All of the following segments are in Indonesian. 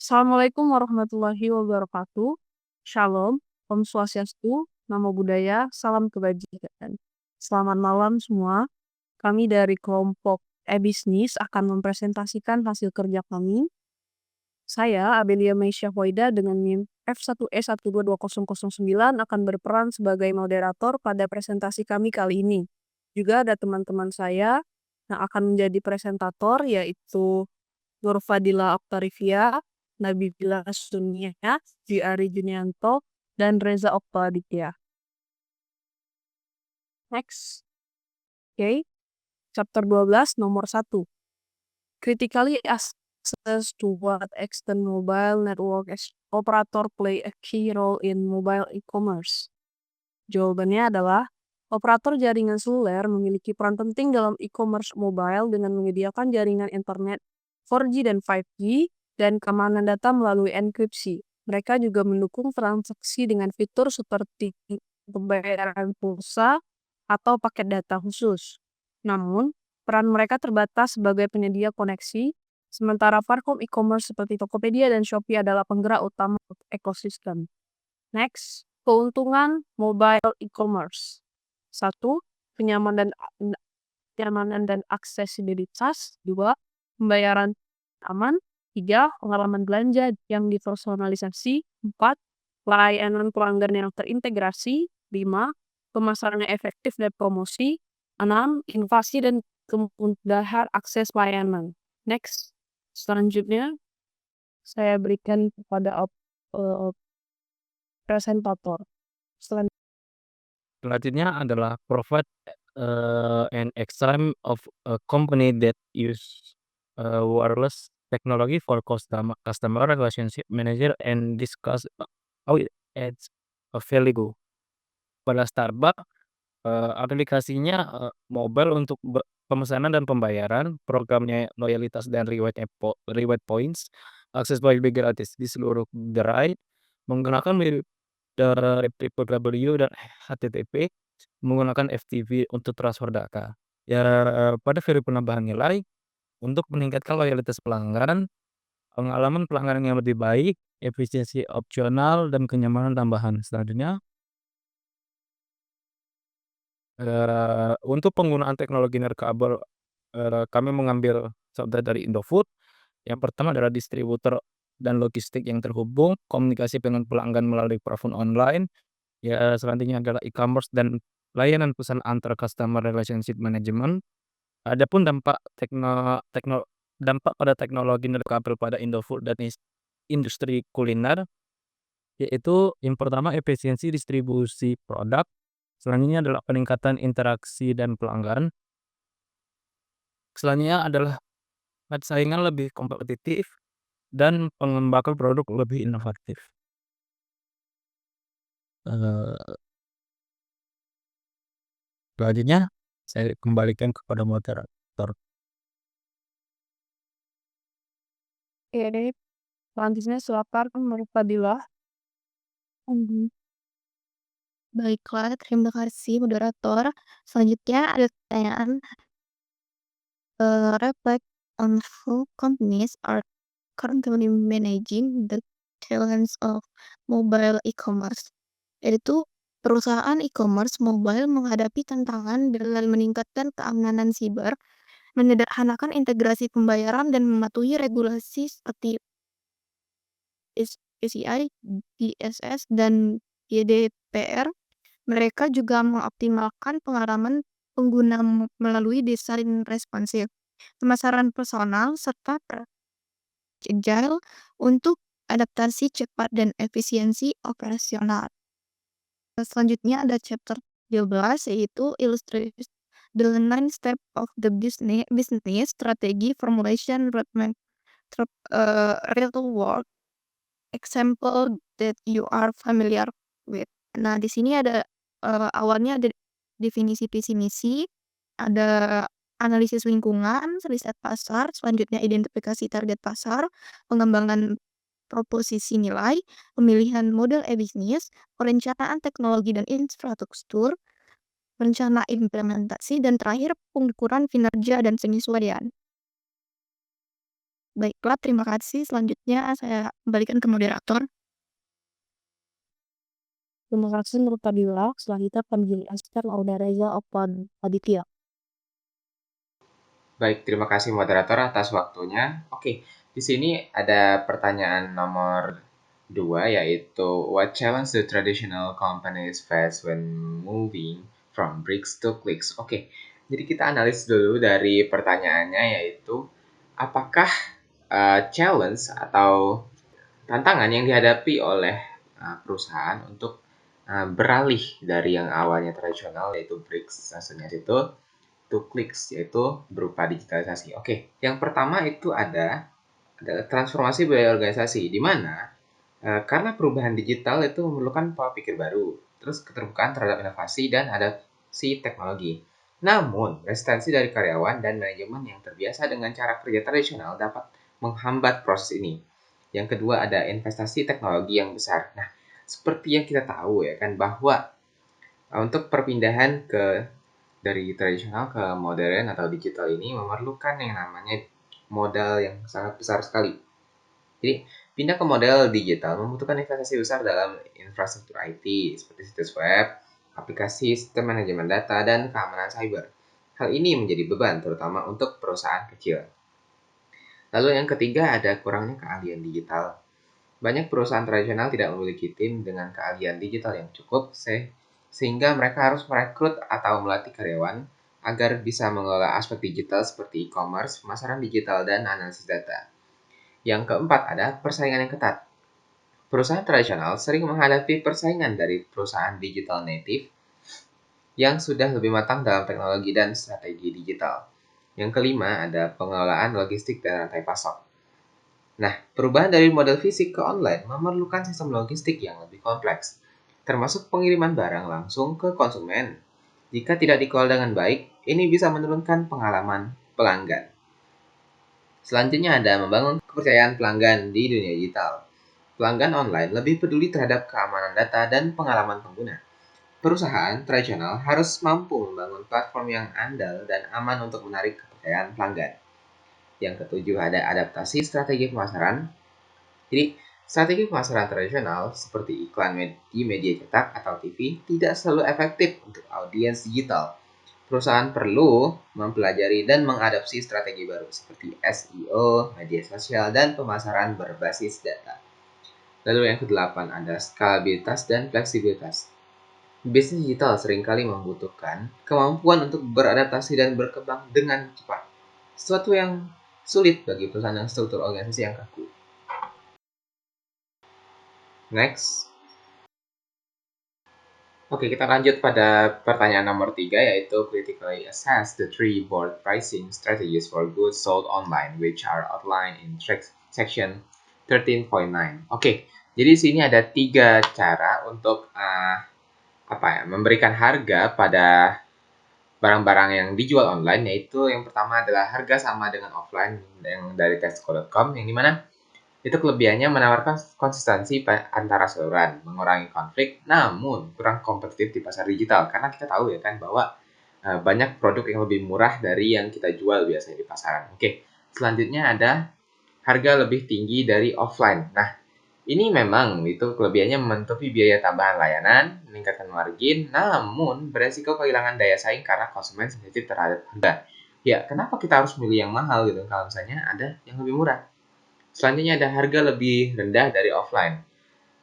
Assalamualaikum warahmatullahi wabarakatuh. Shalom, Om Swastiastu, Namo Buddhaya, Salam Kebajikan. Selamat malam semua. Kami dari kelompok e-bisnis akan mempresentasikan hasil kerja kami. Saya, Abelia Meisya Hoida dengan NIM F1E122009 akan berperan sebagai moderator pada presentasi kami kali ini. Juga ada teman-teman saya yang akan menjadi presentator, yaitu Nur Fadila Oktarivia, Nabila Sunia, Dwi Ari Junianto, dan Reza Oktaaditya. Next. Oke. Chapter 12, nomor 1. Critically access to what extent mobile network operator play a key role in mobile e-commerce. Jawabannya adalah, operator jaringan seluler memiliki peran penting dalam e-commerce mobile dengan menyediakan jaringan internet 4G dan 5G, dan keamanan data melalui enkripsi. Mereka juga mendukung transaksi dengan fitur seperti pembayaran pulsa atau paket data khusus. Namun, peran mereka terbatas sebagai penyedia koneksi, sementara platform e-commerce seperti Tokopedia dan Shopee adalah penggerak utama ekosistem. Next, keuntungan mobile e-commerce. 1. Kenyamanan dan aksesibilitas. 2. Pembayaran aman. 3. Pengalaman belanja yang dipersonalisasi. 4. Layanan pelanggan yang terintegrasi. 5. Pemasaran yang efektif dan promosi. 6. Inovasi dan kemudahan akses layanan. Next, selanjutnya saya berikan kepada presentator. Selanjutnya adalah provide an example of a company that use wireless technology for customer relationship manager and discuss how it adds a value. Pada Starbucks, aplikasinya mobile untuk pemesanan dan pembayaran, programnya loyalitas dan reward points, akses wifi gratis di seluruh gerai, menggunakan dari www dan HTTP, menggunakan FTP untuk transfer data. Ya, pada value penambahan nilai, untuk meningkatkan loyalitas pelanggan, pengalaman pelanggan yang lebih baik, efisiensi opsional, dan kenyamanan tambahan. Selanjutnya, untuk penggunaan teknologi nirkabel, kami mengambil contoh dari Indofood. Yang pertama adalah distributor dan logistik yang terhubung, komunikasi dengan pelanggan melalui platform online. Ya, selanjutnya adalah e-commerce dan layanan pesan antar customer relationship management. Adapun dampak pada teknologi nirkabel pada Indofood dan industri kuliner, yaitu yang pertama efisiensi distribusi produk, selanjutnya adalah peningkatan interaksi dan pelanggan, selanjutnya adalah saingan lebih kompetitif dan pengembangan produk lebih inovatif. Selanjutnya saya kembalikan kepada moderator. Oke, selanjutnya silakan Nur Fadila. Baiklah, terima kasih moderator. Selanjutnya ada pertanyaan, reflect on how companies are currently managing the challenge of mobile e-commerce. Yaitu perusahaan e-commerce mobile menghadapi tantangan dengan meningkatkan keamanan siber, menyederhanakan integrasi pembayaran, dan mematuhi regulasi seperti PCI, DSS, dan GDPR. Mereka juga mengoptimalkan pengalaman pengguna melalui desain responsif, pemasaran personal, serta agile untuk adaptasi cepat dan efisiensi operasional. Selanjutnya ada chapter 12, yaitu illustrate the 9 step of the business strategy formulation roadmap, real world example that you are familiar with. Nah, di sini ada awalnya ada definisi visi misi, ada analisis lingkungan, riset pasar, selanjutnya identifikasi target pasar, pengembangan proposisi nilai, pemilihan model e-bisnis, perencanaan teknologi dan infrastruktur, rencana implementasi, dan terakhir pengukuran kinerja dan penyesuaian. Baiklah, terima kasih. Selanjutnya saya kembalikan ke moderator. Terima kasih Nur Fadila. Selanjutnya penjelasan oleh Reza Aditya. Baik, terima kasih moderator atas waktunya. Oke, di sini ada pertanyaan nomor 2 yaitu what challenge the traditional companies face when moving from bricks to clicks. Oke, jadi kita analis dulu dari pertanyaannya yaitu apakah challenge atau tantangan yang dihadapi oleh perusahaan untuk beralih dari yang awalnya tradisional yaitu bricks maksudnya itu to clicks yaitu berupa digitalisasi. Oke, yang pertama itu adalah transformasi budaya organisasi di mana karena perubahan digital itu memerlukan pola pikir baru, terus keterbukaan terhadap inovasi dan adaptasi teknologi. Namun, resistensi dari karyawan dan manajemen yang terbiasa dengan cara kerja tradisional dapat menghambat proses ini. Yang kedua ada investasi teknologi yang besar. Nah, seperti yang kita tahu ya kan bahwa untuk perpindahan dari tradisional ke modern atau digital ini memerlukan yang namanya modal yang sangat besar sekali. Jadi, pindah ke model digital membutuhkan investasi besar dalam infrastruktur IT seperti situs web, aplikasi, sistem manajemen data, dan keamanan cyber. Hal ini menjadi beban terutama untuk perusahaan kecil. Lalu yang ketiga ada kurangnya keahlian digital. Banyak perusahaan tradisional tidak memiliki tim dengan keahlian digital yang cukup sehingga mereka harus merekrut atau melatih karyawan agar bisa mengelola aspek digital seperti e-commerce, pemasaran digital, dan analisis data. Yang keempat ada persaingan yang ketat. Perusahaan tradisional sering menghadapi persaingan dari perusahaan digital native yang sudah lebih matang dalam teknologi dan strategi digital. Yang kelima ada pengelolaan logistik dan rantai pasok. Nah, perubahan dari model fisik ke online memerlukan sistem logistik yang lebih kompleks, termasuk pengiriman barang langsung ke konsumen. Jika tidak dikelola dengan baik, ini bisa menurunkan pengalaman pelanggan. Selanjutnya ada membangun kepercayaan pelanggan di dunia digital. Pelanggan online lebih peduli terhadap keamanan data dan pengalaman pengguna. Perusahaan tradisional harus mampu membangun platform yang andal dan aman untuk menarik kepercayaan pelanggan. Yang ketujuh ada adaptasi strategi pemasaran. Jadi, strategi pemasaran tradisional seperti iklan di media cetak atau TV tidak selalu efektif untuk audiens digital. Perusahaan perlu mempelajari dan mengadopsi strategi baru seperti SEO, media sosial, dan pemasaran berbasis data. Lalu yang kedelapan ada skalabilitas dan fleksibilitas. Bisnis digital seringkali membutuhkan kemampuan untuk beradaptasi dan berkembang dengan cepat. Sesuatu yang sulit bagi perusahaan yang struktur organisasi yang kaku. Next. Oke, kita lanjut pada pertanyaan nomor 3 yaitu critically assess the three board pricing strategies for goods sold online which are outlined in section 13.9. Oke, jadi sini ada 3 cara untuk memberikan harga pada barang-barang yang dijual online, yaitu yang pertama adalah harga sama dengan offline yang dari tesco.com, yang dimana itu kelebihannya menawarkan konsistensi antara saluran, mengurangi konflik, namun kurang kompetitif di pasar digital. Karena kita tahu ya kan bahwa banyak produk yang lebih murah dari yang kita jual biasanya di pasaran. Oke, selanjutnya ada harga lebih tinggi dari offline. Nah, ini memang itu kelebihannya menutupi biaya tambahan layanan, meningkatkan margin, namun beresiko kehilangan daya saing karena konsumen sensitif terhadap harga. Ya, kenapa kita harus milih yang mahal gitu kalau misalnya ada yang lebih murah? Selanjutnya ada harga lebih rendah dari offline,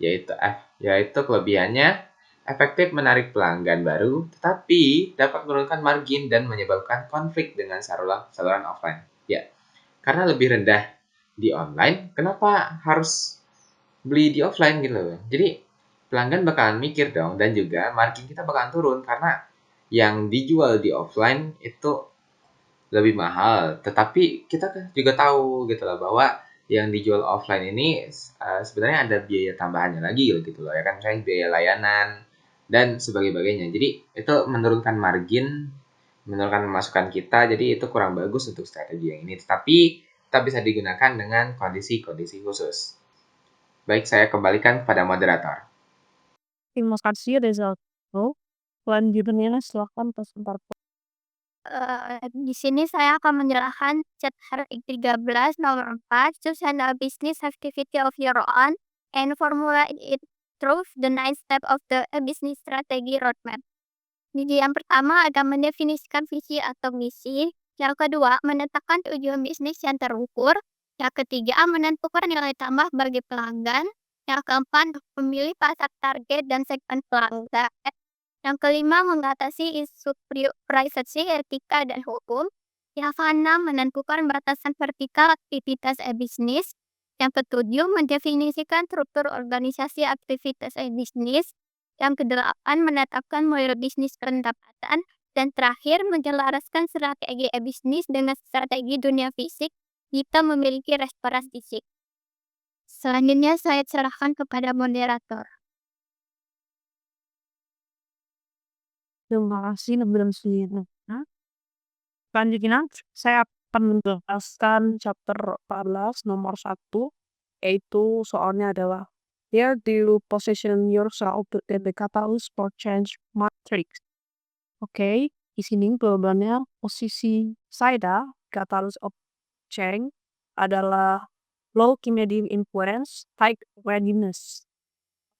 yaitu kelebihannya efektif menarik pelanggan baru, tetapi dapat menurunkan margin dan menyebabkan konflik dengan saluran offline. Ya, karena lebih rendah di online, kenapa harus beli di offline gitu loh? Jadi pelanggan bakalan mikir dong, dan juga margin kita bakalan turun karena yang dijual di offline itu lebih mahal. Tetapi kita kan juga tahu gitu loh bahwa yang dijual offline ini sebenarnya ada biaya tambahannya lagi gitu loh ya kan, misalnya biaya layanan dan sebagainya. Jadi itu menurunkan margin, menurunkan pemasukan kita, jadi itu kurang bagus untuk strategi yang ini. Tetapi tetap bisa digunakan dengan kondisi-kondisi khusus. Baik, saya kembalikan kepada moderator. Terima kasih Reza. Selanjutnya silakan presentator. Di sini saya akan menjelaskan chapter 13 nomor 4, choose a business activity of your own and formulate it through the 9 step of the business strategy roadmap. Jadi yang pertama ada mendefinisikan visi atau misi, yang kedua menetapkan tujuan bisnis yang terukur, yang ketiga menentukan nilai tambah bagi pelanggan, yang keempat memilih pasar target dan segmen pelanggan, yang kelima mengatasi isu privacy, etika, dan hukum, yang keenam menentukan batasan vertikal aktivitas bisnis, yang ketujuh mendefinisikan struktur organisasi aktivitas bisnis, yang kedelapan menetapkan model bisnis pendapatan, dan terakhir menyelaraskan strategi bisnis dengan strategi dunia fisik jika memiliki referensi fisik. Selanjutnya saya serahkan kepada moderator. Terima kasih Nabila Suliana. Selanjutnya saya akan menjelaskan chapter 14 nomor 1, yaitu soalnya adalah Where do you position yourself in the catalyst for change matrix? Oke, di sini jawabannya posisi saya catalyst of change adalah low medium influence, high readiness,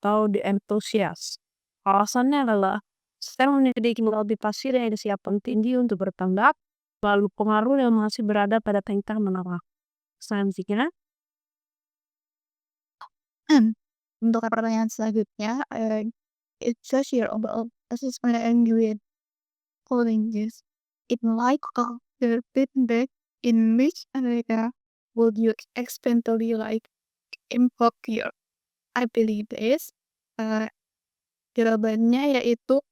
atau the enthusiast. Alasannya adalah saya memiliki motivasi dan kesiapan tinggi untuk bertindak, lalu pengaruh yang masih berada pada tingkat menengah. Selanjutnya, Untuk pertanyaan selanjutnya, it says here about assessment and grade challenges. In light of the feedback, in which area would you expectantly impact your abilities? Jawabannya yaitu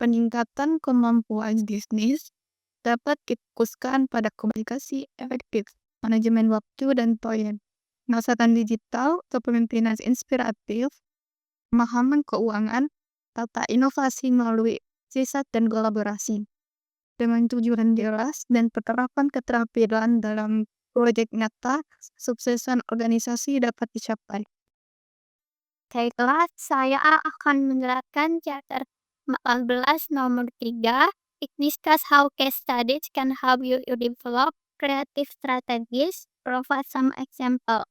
peningkatan kemampuan bisnis dapat difokuskan pada komunikasi efektif, manajemen waktu dan poin, pemasaran digital, kepemimpinan inspiratif, pemahaman keuangan, tata inovasi melalui riset dan kolaborasi, dengan tujuan jelas dan penerapan keterampilan dalam proyek nyata, suksesan organisasi dapat dicapai. Baiklah, saya akan menjelaskan chapter 14 nomor 3. It discuss how case studies can help you develop creative strategies. Provide some example.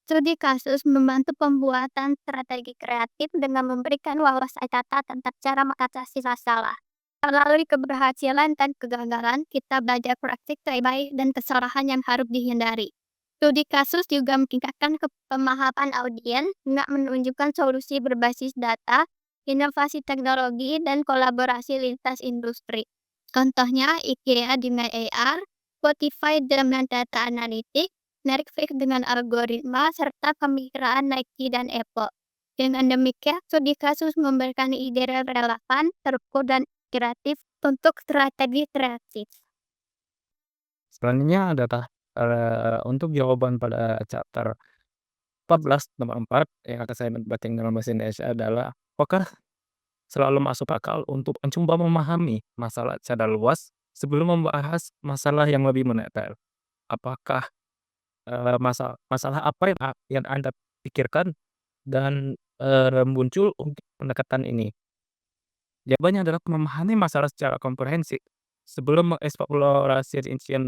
Studi kasus membantu pembuatan strategi kreatif dengan memberikan wawasan data tentang cara mengatasi masalah. Melalui keberhasilan dan kegagalan, kita belajar praktik terbaik dan kesalahan yang harus dihindari. Studi kasus juga meningkatkan pemahaman audiens dengan menunjukkan solusi berbasis data, inovasi teknologi, dan kolaborasi lintas industri. Contohnya IKEA dengan AR, Spotify dengan data analitik, Netflix dengan algoritma, serta kemitraan Nike dan Apple. Dengan demikian, studi kasus memberikan ide relevan, terukur, dan kreatif untuk strategi kreatif. Selanjutnya adalah untuk jawaban pada chapter 14 nomor 4 yang akan saya bacakan dalam bahasa Indonesia adalah, apakah selalu masuk akal untuk mencoba memahami masalah secara luas sebelum membahas masalah yang lebih mendetail? Apakah masalah apa yang Anda pikirkan dan muncul untuk pendekatan ini? Jawabannya adalah memahami masalah secara komprehensif sebelum mengeksplorasi rincian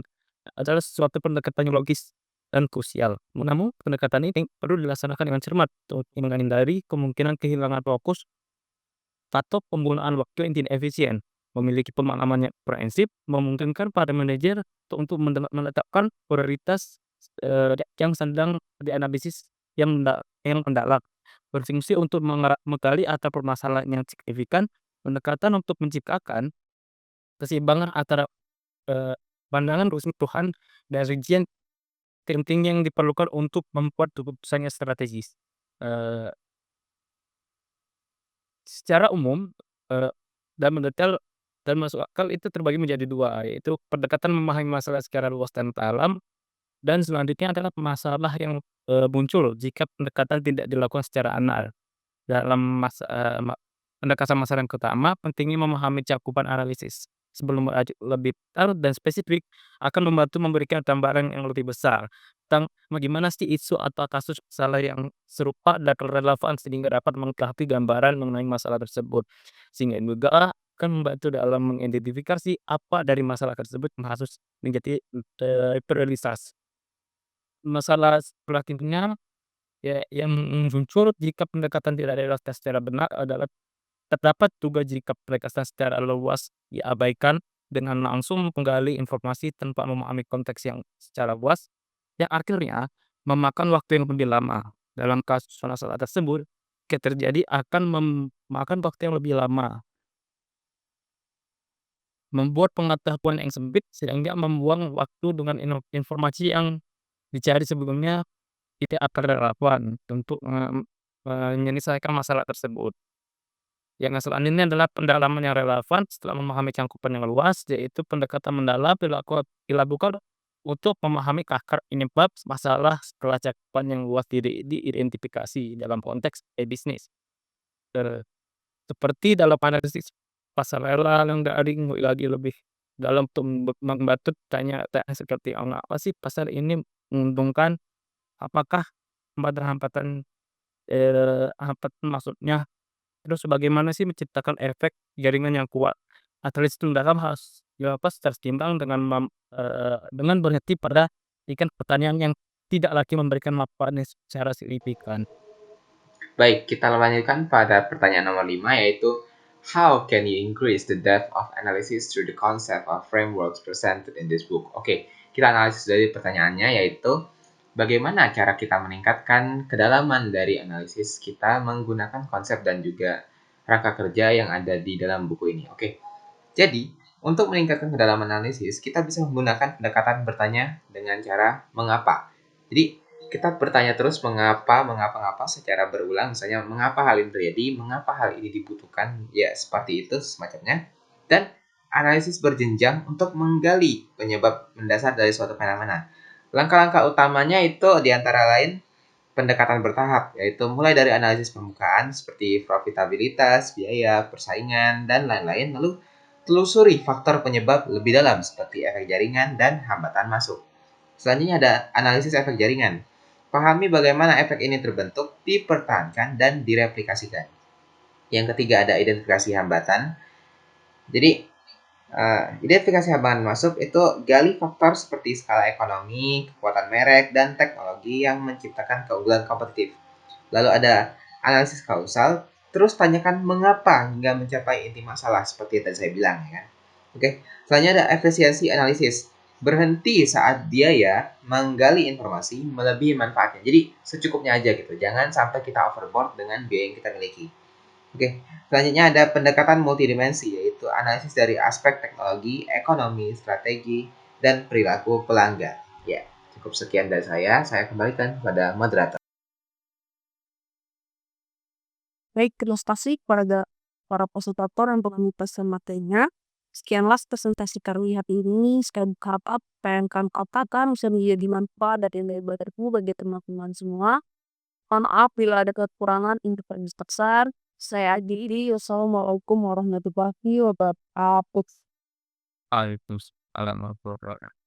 adalah suatu pendekatan yang logis dan krusial. Namun, pendekatan ini perlu dilaksanakan dengan cermat untuk menghindari kemungkinan kehilangan fokus atau penggunaan waktu yang tidak efisien. Memiliki pemahaman yang komprehensif memungkinkan para manajer untuk menetapkan prioritas yang sedang dianalisis yang mendalam, berfungsi untuk menggali atau permasalahan yang signifikan, pendekatan untuk menciptakan keseimbangan antara pandangan keseluruhan dan rincian penting yang diperlukan untuk membuat keputusan yang strategis. Secara umum dan mendetail dan masuk akal itu terbagi menjadi dua, yaitu pendekatan memahami masalah secara luas dan dalam, dan selanjutnya adalah masalah yang muncul jika pendekatan tidak dilakukan secara anal. Dalam pendekatan masalah yang pertama, pentingnya memahami cakupan analisis sebelum lebih detail dan spesifik akan membantu memberikan gambaran yang lebih besar tentang bagaimana sih isu atau kasus masalah yang serupa dan relevan sehingga dapat melengkapi gambaran mengenai masalah tersebut. Sehingga juga akan membantu dalam mengidentifikasi apa dari masalah tersebut yang harus menjadi prioritas. Masalah selanjutnya ya yang muncul jika pendekatan tidak dilakukan secara benar adalah terdapat juga jika pendekatan secara luas diabaikan dengan langsung menggali informasi tanpa memahami konteks yang secara luas, yang akhirnya memakan waktu yang lebih lama. Dalam kasus masalah tersebut, terjadi akan memakan waktu yang lebih lama, membuat pengetahuan yang sempit sehingga membuang waktu dengan informasi yang dicari sebelumnya tidak akan relevan untuk menyelesaikan masalah tersebut. Yang selanjutnya adalah pendalaman yang relevan setelah memahami cangkupan yang luas, yaitu pendekatan mendalam dilakukan untuk memahami akar penyebab masalah setelah cakupan yang luas diidentifikasi dalam konteks bisnis. Seperti dalam analisis pasar rela yang daring lagi lebih dalam untuk membantu tanya seperti apa sih pasar ini menguntungkan, apakah hambatan-hambatan, hambatan maksudnya. Terus bagaimana sih menciptakan efek jaringan yang kuat? Analisis tindakan harus dilakukan secara seimbang dengan berhenti pada pertanyaan yang tidak lagi memberikan manfaat secara signifikan. Baik, kita lanjutkan pada pertanyaan nomor 5, yaitu how can you increase the depth of analysis through the concept of frameworks presented in this book? Oke, kita analisis dari pertanyaannya, yaitu bagaimana cara kita meningkatkan kedalaman dari analisis kita menggunakan konsep dan juga rangka kerja yang ada di dalam buku ini. Oke, jadi untuk meningkatkan kedalaman analisis, kita bisa menggunakan pendekatan bertanya dengan cara mengapa. Jadi kita bertanya terus mengapa secara berulang, misalnya mengapa hal ini terjadi, mengapa hal ini dibutuhkan, ya seperti itu semacamnya. Dan analisis berjenjang untuk menggali penyebab mendasar dari suatu fenomena. Langkah-langkah utamanya itu diantara lain pendekatan bertahap, yaitu mulai dari analisis permukaan seperti profitabilitas, biaya, persaingan, dan lain-lain, lalu telusuri faktor penyebab lebih dalam seperti efek jaringan dan hambatan masuk. Selanjutnya ada analisis efek jaringan. Pahami bagaimana efek ini terbentuk, dipertahankan, dan direplikasikan. Yang ketiga ada identifikasi hambatan. Jadi, identifikasi hambatan masuk itu gali faktor seperti skala ekonomi, kekuatan merek, dan teknologi yang menciptakan keunggulan kompetitif. Lalu ada analisis kausal, terus tanyakan mengapa hingga mencapai inti masalah seperti yang tadi saya bilang, ya kan? Oke, selanjutnya ada efisiensi analisis. Berhenti saat biaya menggali informasi melebihi manfaatnya. Jadi secukupnya aja gitu. Jangan sampai kita overboard dengan biaya yang kita miliki. Oke, selanjutnya ada pendekatan multidimensi, yaitu analisis dari aspek teknologi, ekonomi, strategi, dan perilaku pelanggan. Ya, cukup sekian dari saya. Saya kembalikan kepada moderator. Baik, terima kasih kepada para fasilitator yang telah memberikan materinya. Sekianlah presentasi kami hari ini. Sekali berharap apa yang kami katakan bisa menjadi manfaat dan nilai baru bagi teman-teman semua. Mohon maaf bila ada kekurangan intervensi besar. Saya akhiri. Wassalamualaikum warahmatullahi wabarakatuh. Waalaikumsalam warahmatullahi wabarakatuh.